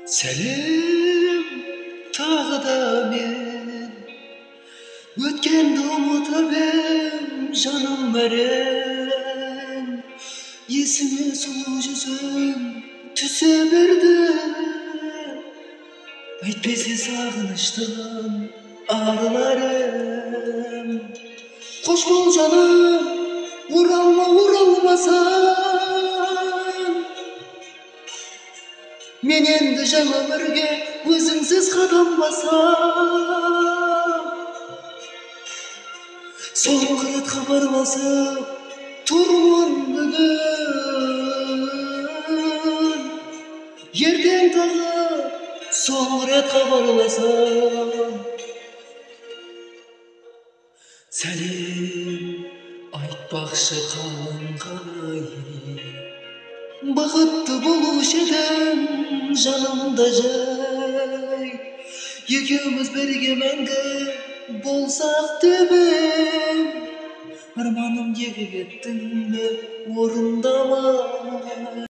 Selim tağda men ötkendi unutar ben canım veren esime sulu yüzün tüse berdi bitpesi sağınıştan ağrılarım hoş bol canım vuralmasan men endi жаңа өмірге өзіңсіз қадам басам соңғы рет хабарласып тұрмын бүгін ертең тағы соңғы рет хабарласам сәлем айтпақшы қалың қалай бақытты болушы едім жанымда жай екеуміз бірге мәңгі болсақ деп ем арманым неге кеттің бе орындамай